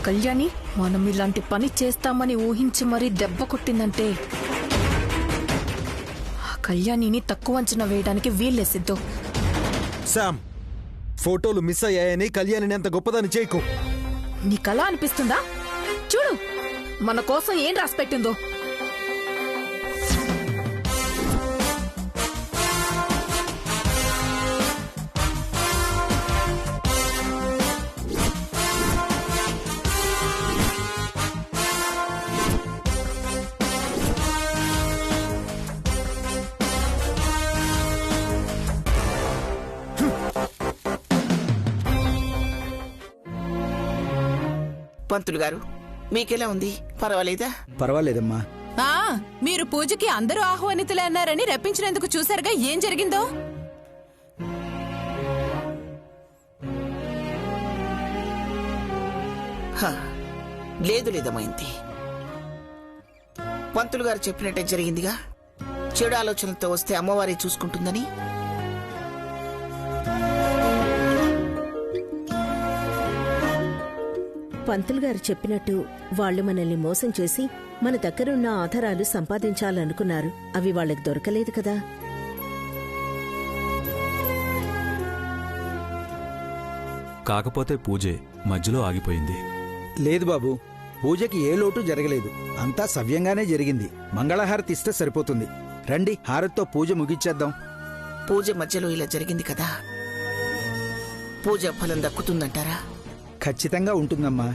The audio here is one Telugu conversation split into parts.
కళ్యాణి మనం ఇలాంటి పని చేస్తామని ఊహించి మరీ దెబ్బ కొట్టిందంటే ఆ కళ్యాణిని తక్కువ అంచనా వేయడానికి వీల్లే సిద్ధు. శామ్, ఫోటోలు మిస్ అయ్యాయని కళ్యాణిని అంత గొప్పదాన్ని చేయకు. నీకలా అనిపిస్తుందా? చూడు మన కోసం ఏం రాసిపెట్టిందో. పంతులు గారు, మీకెలా ఉంది? పర్వాలేదా? పర్వాలేదమ్మా. మీరు పూజకి అందరూ ఆహ్వానితులే అన్నారని రప్పించినందుకు చూశారుగా ఏం జరిగిందో. లేదు లేదమ్మైంది. పంతులు గారు చెప్పినట్టే జరిగిందిగా. చెడు ఆలోచనలతో వస్తే అమ్మవారి చూసుకుంటుందని. పంతులు గారు చెప్పినట్టు వాళ్లు మనల్ని మోసం చేసి మన దగ్గరున్న ఆధారాలు సంపాదించాలనుకున్నారు. అవి వాళ్లకు దొరకలేదు కదా. కాకపోతే పూజే మధ్యలో ఆగిపోయింది. లేదు బాబు, పూజకి ఏ లోటు జరగలేదు. అంతా సవ్యంగానే జరిగింది. మంగళహారతి ఇస్తే సరిపోతుంది. రండి, హారతితో పూజ ముగిచ్చేద్దాం. పూజ మధ్యలో ఇలా జరిగింది కదా, పూజ ఫలం దక్కుతుందంటారా? ఖచ్చితంగా ఉంటుందమ్మా.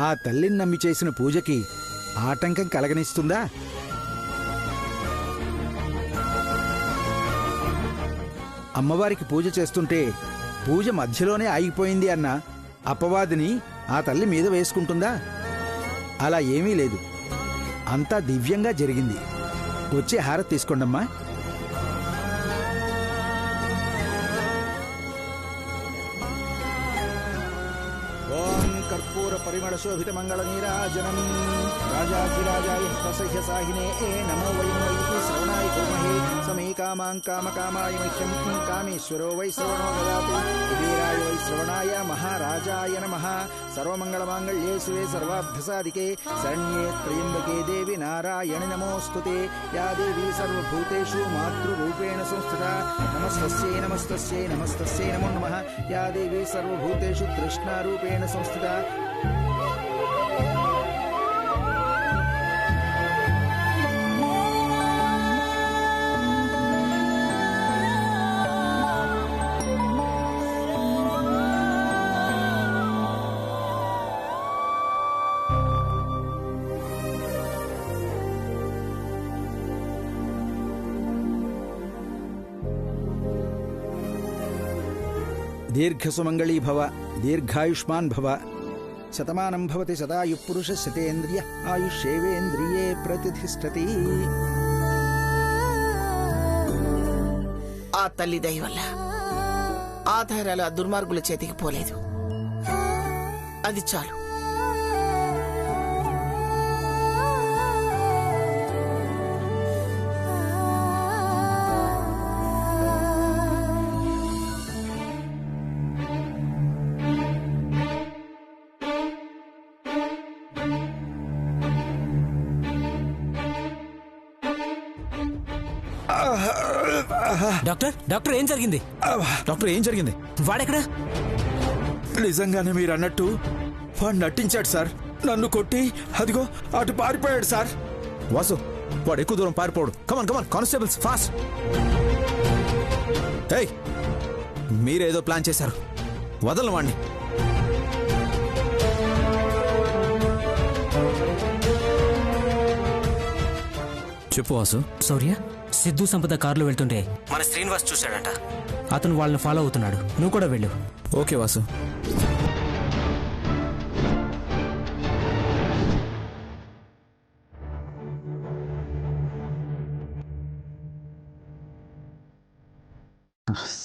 ఆ తల్లిని నమ్మి చేసిన పూజకి ఆటంకం కలగనిస్తుందా? అమ్మవారికి పూజ చేస్తుంటే పూజ మధ్యలోనే ఆగిపోయింది అన్న అపవాదిని ఆ తల్లి మీద వేసుకుంటుందా? అలా ఏమీ లేదు. అంతా దివ్యంగా జరిగింది. వచ్చే హారతి తీసుకోండమ్మా. कर्पूर परिमळ शोभित मंगल नीराजनम राजाधिराजाय हस्तस्य साहिने नमो वयं वै श्रवणाय कुर्महे समे कामां कामकामाय मह्यं कामेश्वरो वै श्रवणो ददातु कुबेराय वै श्रवणाय महाराजाय नमः सर्वमंगलमांगल्ये शिवे सर्वार्थसाधिके शरण्ये त्र्यंबके देवी नारायणि नमोस्तुते या देवी सर्वभूतेषु मातृरूपेण संस्थिता नमस्तस्यै नमस्तस्यै नमस्तस्यै नमो नमः या देवी सर्वभूतेषु तृष्णारूपेण संस्थिता दीर्घसुमंगली भव दीर्घायुष्मान भव शतमानं भवति सदायुः पुरुषः शतेन्द्रिय आयुष्येवेन्द्रिये प्रतिष्ठति. ఆ తల్లి దయ వల్ల ఆధారాలు ఆ దుర్మార్గుల చేతికి పోలేదు. అది చాలు. డాక్టర్ డాక్టర్ ఏం జరిగింది? డాక్టర్ ఏం జరిగింది? వాడెక్కడా? నిజంగానే మీరు అన్నట్టు వాడు నటించాడు సార్. నన్ను కొట్టి అదిగో అటు పారిపోయాడు సార్. వాసు, వాడు ఎక్కువ దూరం పారిపోడు. కమాన్ కమాన్ కానిస్టేబుల్స్ ఫాస్ట్. ఏయ్, మీరేదో ప్లాన్ చేశారు, వదలను వాణ్ణి. చెప్పు వాసు. శౌర్య, సిద్ధు సంపద కారులో వెళ్తుంటే మన శ్రీనివాస్ చూశాడంట. అతను వాళ్ళని ఫాలో అవుతున్నాడు. నువ్వు కూడా వెళ్ళు. ఓకే వాసు.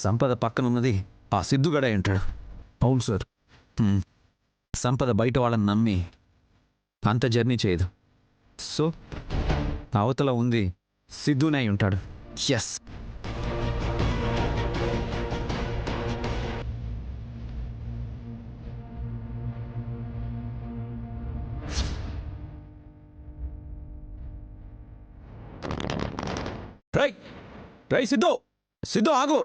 సంపద పక్కన ఉన్నది ఆ సిద్ధుగడే ఉంటాడు. అవును సార్. సంపద బయట వాళ్ళని నమ్మి అంత జర్నీ చేయదు. సో అవతల ఉంది సిద్ధునే ఉంటాడు. ఎస్. రై రై సిద్ధు సిద్ధు ఆగు.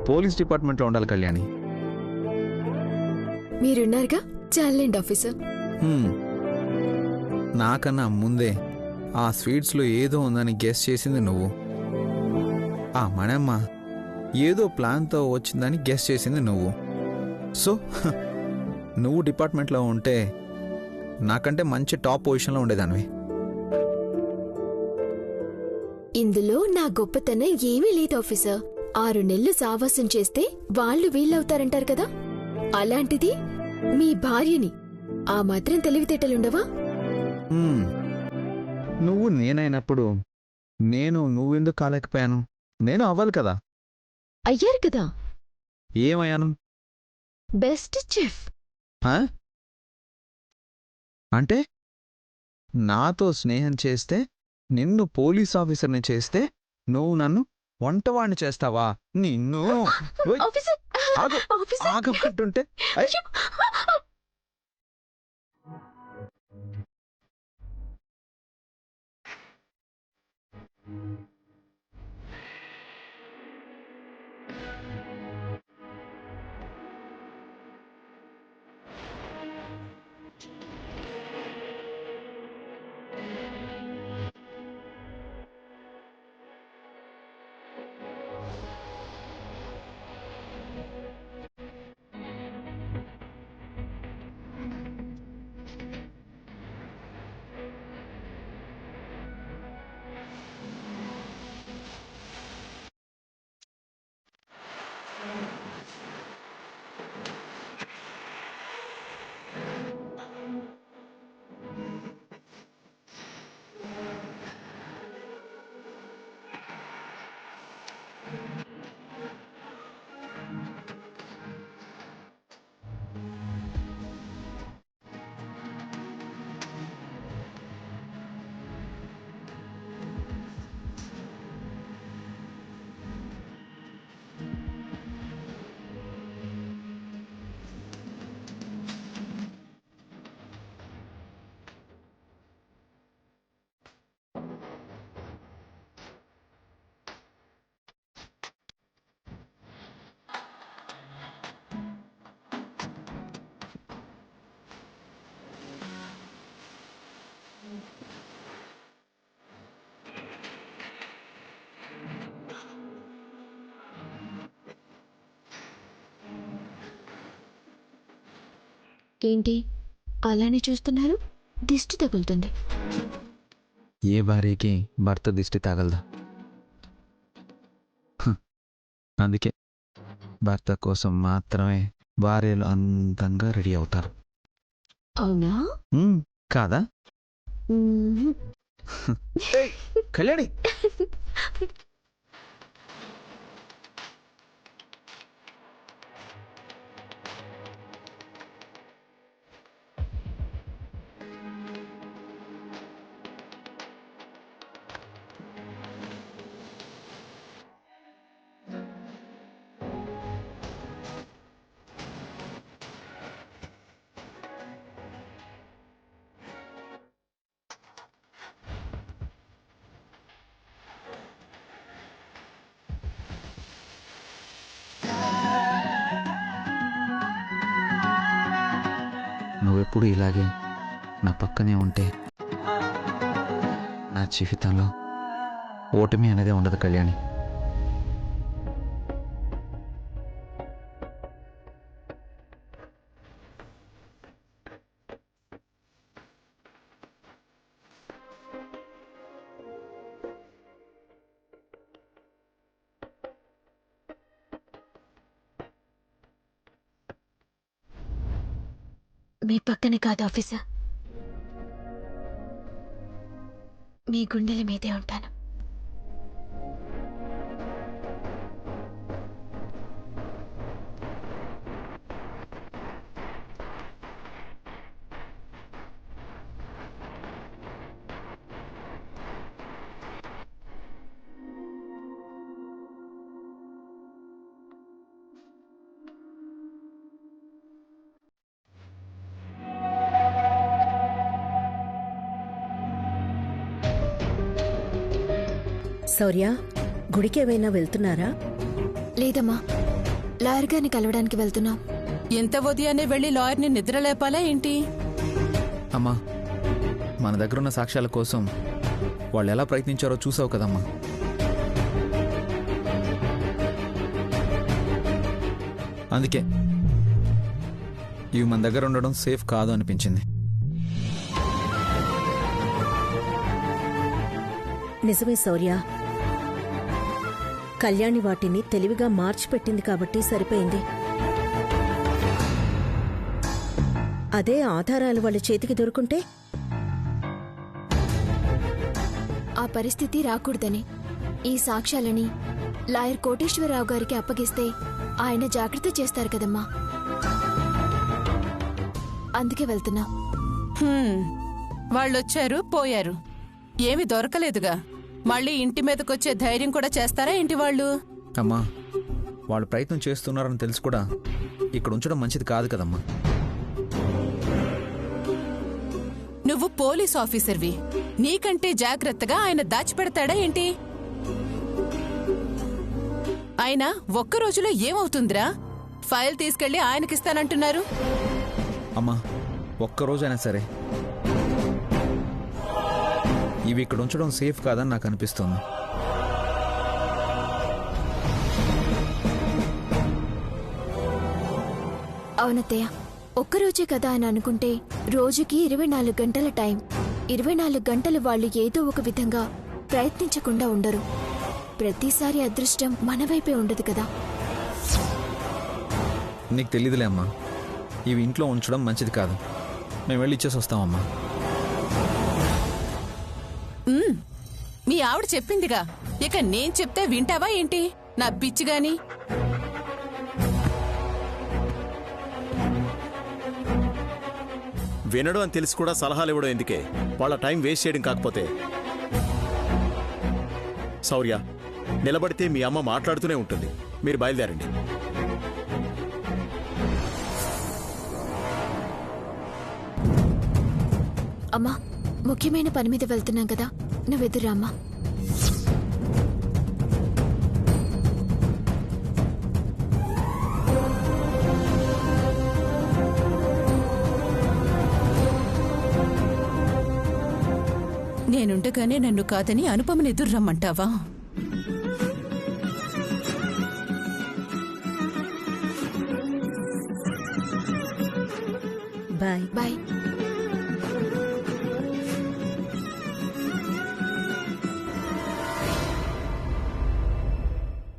పోలీస్ డిపార్ట్మెంట్లో ఉండాలి కళ్యాణి. మీరున్నారుగా, చాలండి ఆఫీసర్. నాకన్నా ముందే ఆ స్వీట్స్లో ఏదో ఉందని గెస్ చేసింది నువ్వు. ఆ మణమ్మ ఏదో ప్లాన్తో వచ్చిందని గెస్ చేసింది నువ్వు. సో నువ్వు డిపార్ట్మెంట్లో ఉంటే నాకంటే మంచి టాప్ పొజిషన్లో ఉండేదానివి. ఇందులో నా గొప్పతనం ఏమీ లేదు ఆఫీసర్. 6 నెలలు సావాసం చేస్తే వాళ్ళు వీళ్ళవుతారంటారు కదా, అలాంటిది మీ భార్యని. ఆ మాత్రం తెలివితేటలుండవా? నువ్వు నేనైనప్పుడు నువ్వెందుకు కాలేకపోయాను? నేను అవ్వాలి కదా. అయ్యారు కదా, ఏమయ్యాను? Best chef. అంటే నాతో స్నేహం చేస్తే, నిన్ను పోలీస్ ఆఫీసర్ని చేస్తే నువ్వు నన్ను వంటవాణ్ణి చేస్తావా? నిన్ను ఓయ్, ఆగమంటుంటే ఏంటి అలానే చూస్తున్నారు? దిష్టి తగులుతుంది. ఏ భార్యకి భర్త దిష్టి తగలదా? అందుకే భర్త కోసం మాత్రమే భార్యలు అందంగా రెడీ అవుతారు. అవునా? కాదా? కళ్యాణి, నువ్వెప్పుడు ఇలాగే నా పక్కనే ఉంటే నా జీవితంలో ఓటమి అనేది ఉండదు కళ్యాణి. మీ పక్కనే కాదు ఆఫీసర్, మీ గుండెల మీదే ఉంటాను. శౌర్య, గుడికేమైనా వెళ్తున్నారా? లేదమ్మా, లాయర్ గారిని కలవడానికి వెళ్తున్నాం. ఎంత ఉదయాన్నే వెళ్లి లాయర్ని నిద్రలేపాలా ఏంటి? అమ్మా, మన దగ్గరున్న సాక్ష్యాల కోసం వాళ్ళు ఎలా ప్రయత్నించారో చూసావు కదమ్మా. అందుకే ఇవి మన దగ్గర ఉండడం సేఫ్ కాదు అనిపించింది. నిజమే శౌర్య, కళ్యాణి వాటిని తెలివిగా మార్చిపెట్టింది కాబట్టి సరిపోయింది. అదే ఆధారాలు వాళ్ళ చేతికి దొరుకుంటే ఆ పరిస్థితి రాకూడదని ఈ సాక్ష్యాలని లాయర్ కోటేశ్వరరావు గారికి అప్పగిస్తే ఆయన జాగ్రత్త చేస్తారు కదమ్మా. అందుకే వెళ్తున్నా. వాళ్ళొచ్చారు, పోయారు, ఏమి దొరకలేదుగా. మళ్ళీ ఇంటి మీదకొచ్చే ధైర్యం కూడా చేస్తారా ఏంటి వాళ్ళు? అమ్మా, వాళ్ళు ప్రయత్నం చేస్తున్నారని తెలిసి కూడా ఇక్కడ ఉంచడం మంచిది కాదు కదమ్మా. నువ్వు పోలీస్ ఆఫీసర్వి, నీకంటే జాగ్రత్తగా ఆయన దాచిపెడతాడా ఏంటి? ఆయన ఒక్క రోజులో ఏమవుతుందిరా? ఫైల్ తీసుకెళ్లి ఆయనకిస్తానంటున్నారు. అమ్మా, ఒక్కరోజైనా సరే ఇవి ఇక్కడ ఉంచడం సేఫ్ కాదని నాకు అనిపిస్తుంది. అవునత్తయ్య, ఒక్కరోజే కదా అని అనుకుంటే రోజుకి 24 గంటల టైం. 24 గంటలు వాళ్ళు ఏదో ఒక విధంగా ప్రయత్నించకుండా ఉండరు. ప్రతిసారి అదృష్టం మన వైపే ఉండదు కదా. నీకు తెలీదులే అమ్మా, ఇవి ఇంట్లో ఉంచడం మంచిది కాదు. మేము వెళ్ళి ఇచ్చేసి వస్తామమ్మా. మీ ఆవిడ చెప్పిందిగా, ఇక నేను చెప్తే వింటావా ఏంటి? నా పిచ్చిగాని. వినడం అని తెలిసి కూడా సలహాలు ఇవ్వడం ఎందుకే? వాళ్ళ టైం వేస్ట్ చేయడం కాకపోతే. శౌర్య, నిలబడితే మీ అమ్మ మాట్లాడుతూనే ఉంటుంది. మీరు బయలుదేరండి. అమ్మా, ముఖ్యమైన పని మీద వెళ్తున్నాం కదా, నువ్వెదురా అమ్మా. నేనుండగానే నన్ను కాదని అనుపమని ఎదురు రమ్మంటావా? Bye. Bye.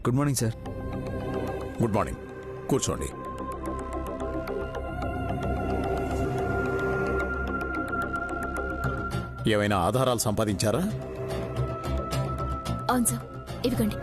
Good morning sir. Good morning. కూర్చోండి. ఏమైనా ఆధారాలు సంపాదించారా? అవును సార్, ఇదిగోండి.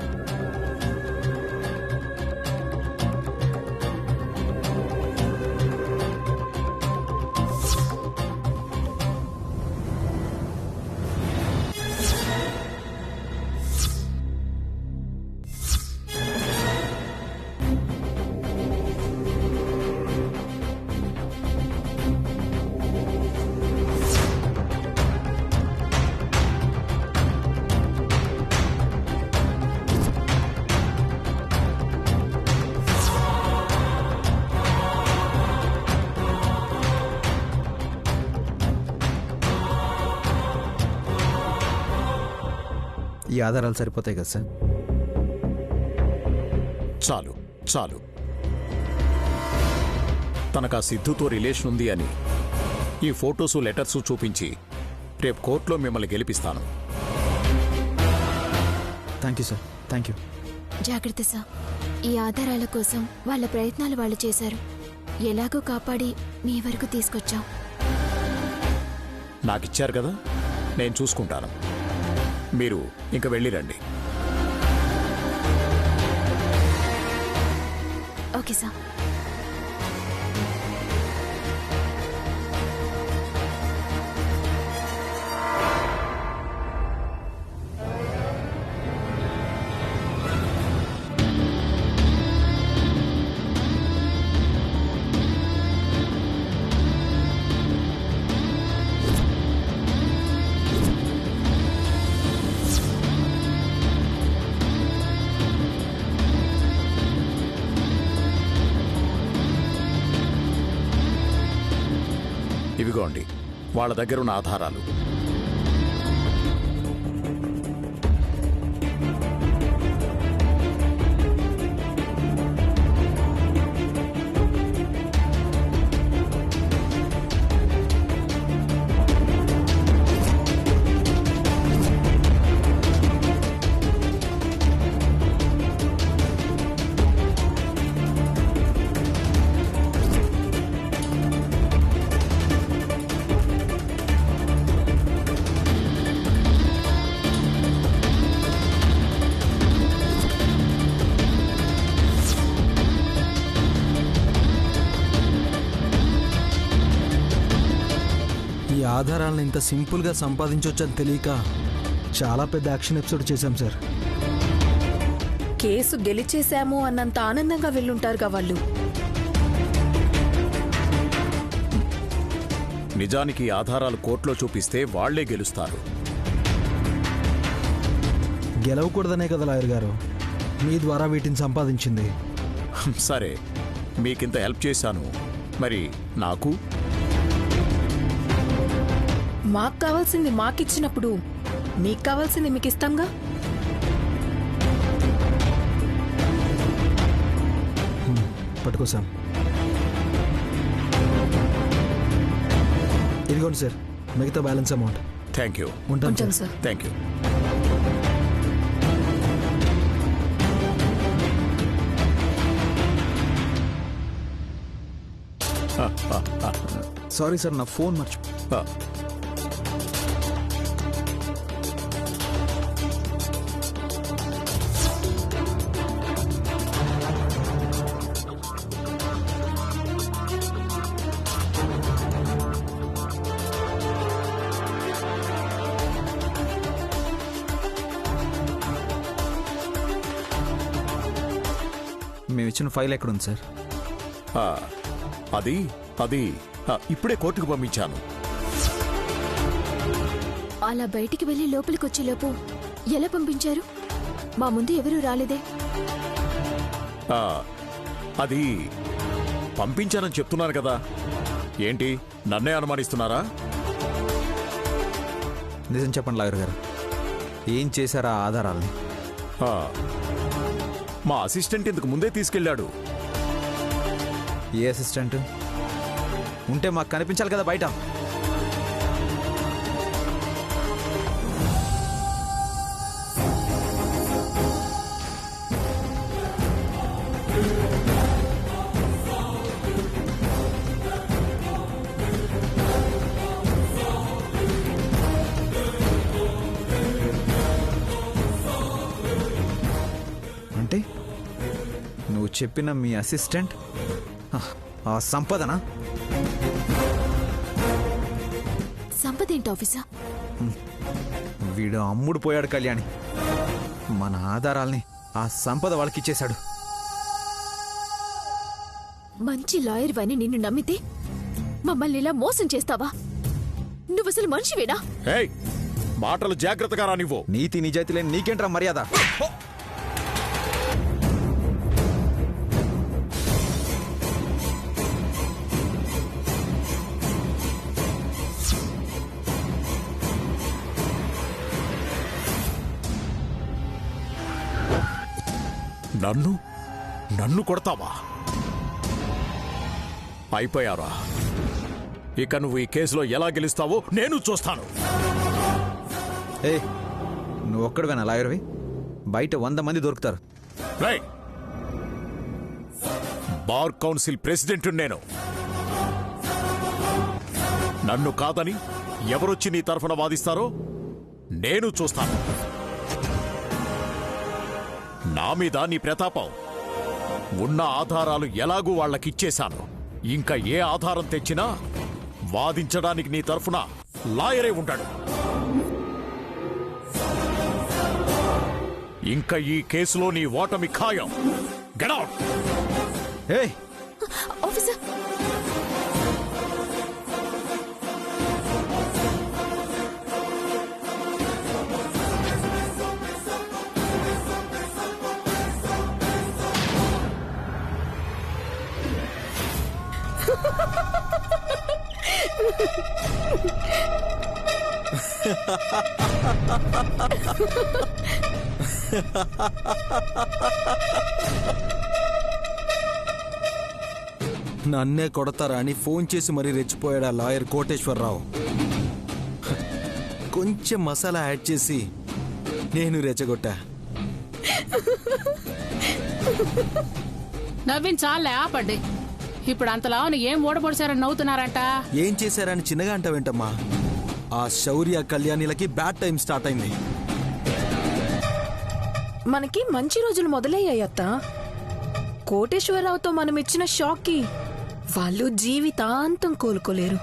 ఈ ఆధారాలు సరిపోతాయి కదా సార్? చాలు చాలు. తనకు ఆ సిద్ధుతో రిలేషన్ ఉంది అని ఈ ఫోటోసు లెటర్సు చూపించి రేపు కోర్టులో మిమ్మల్ని గెలిపిస్తాను. Thank you sir, thank you. జాగ్రత్త సార్. ఈ ఆధారాల కోసం వాళ్ళ ప్రయత్నాలు వాళ్ళు చేశారు. ఎలాగో కాపాడి మీ వరకు తీసుకొచ్చాం. నాకిచ్చారు కదా, నేను చూసుకుంటాను. మీరు ఇంక వెళ్ళిరండి. Okay sir. ఇదిగోండి వాళ్ళ దగ్గర ఉన్న ఆధారాలు. ఈ ఆధారాలను ఇంత సింపుల్గా సంపాదించవచ్చని తెలియక చాలా పెద్ద యాక్షన్ ఎపిసోడ్ చేశాం సార్. కేసు గెలిచేశాము అన్నంత ఆనందంగా వెళ్ళుంటారుగా వాళ్ళు. నిజానికి ఆధారాలు కోర్టులో చూపిస్తే వాళ్లే గెలుస్తారు. గెలవకూడదనే కదా లాయర్ గారు మీ ద్వారా వీటిని సంపాదించింది. సరే, మీకింత హెల్ప్ చేశాను, మరి నాకు మాకు కావాల్సింది మాకిచ్చినప్పుడు మీకు కావాల్సింది మీకు ఇస్తాంగా. పట్టుకోసాం. ఇదిగోండి సార్ మిగతా బ్యాలెన్స్ అమౌంట్. Thank you. ఉంటాను sir. Thank you. Sorry sir, నా ఫోన్ మర్చిపో. మేము ఇచ్చిన ఫైల్ ఎక్కడుంది సార్? అది అది ఇప్పుడే కోర్టుకు పంపించాను. అలా బయటికి వెళ్లి లోపలికి వచ్చేలోపు ఎలా పంపించారు? మా ముందు ఎవరూ రాలేదే. అది పంపించానని చెప్తున్నాను కదా, ఏంటి నన్నే అనుమానిస్తున్నారా? నిజం చెప్పండి లాయర్ గారు, ఏం చేశారా ఆధారాలని? మా అసిస్టెంట్ ఇంతకు ముందే తీసుకెళ్లాడు. ఏ అసిస్టెంట్? ఉంటే మాకు కనిపించాలి కదా బయట. అంటే నువ్వు చెప్పిన మీ అసిస్టెంట్ ఆ సంపదనా? సంపద ఏంటి ఆఫీసర్? వీడు అమ్ముడు పోయాడు కళ్యాణి. మన ఆధారాల్ని ఆ సంపద వాళ్ళకి ఇచ్చేశాడు. మంచి లాయర్ వని నిన్ను నమ్మితే మమ్మల్ని ఇలా మోసం చేస్తావా? నువ్వసలు మనిషివేనా? మాటలు జాగ్రత్తగా రానివ్వు. నీతి నిజాయితీ లేని నీకేంట్రా మర్యాద? నన్ను కొడతావా? అయిపోయారా? ఇక నువ్వు ఈ కేసులో ఎలా గెలుస్తావో నేను చూస్తాను. నువ్వు ఒక్కడివేనా లాయర్వి? బయట 100 మంది దొరుకుతారు. బార్ కౌన్సిల్ ప్రెసిడెంట్ నేను. నన్ను కాదని ఎవరొచ్చి నీ తరఫున వాదిస్తారో నేను చూస్తాను. నా మీద నీ ప్రతాపం. ఉన్న ఆధారాలు ఎలాగూ వాళ్ళకిచ్చేశాను. ఇంకా ఏ ఆధారం తెచ్చినా వాదించడానికి నీ తరఫున లాయరే ఉంటాడు. ఇంకా ఈ కేసులో నీ ఓటమి ఖాయం. Get out. Officer, Ha ha ha ha! నన్నే కొడతారా అని ఫోన్ చేసి మరీ రెచ్చిపోయాడు ఆ లాయర్ కోటేశ్వరరావు. కొంచెం మసాలా యాడ్ చేసి నేను రెచ్చగొట్టా. నవ్వించాలే ఆపండి. ఇప్పుడు అంతలా ఏం ఓడబొడిచారని నవ్వుతున్నారంట. ఏం చేశారని చిన్నగా అంటావేంటమ్మా? ఆ శౌర్య కళ్యాణిలకి బ్యాడ్ టైం స్టార్ట్ అయింది. మనకి మంచి రోజులు మొదలయ్యాయి అత్త. కోటేశ్వరరావుతో మనం ఇచ్చిన షాక్ కి వాళ్ళు జీవితాంతం కోలుకోలేరు.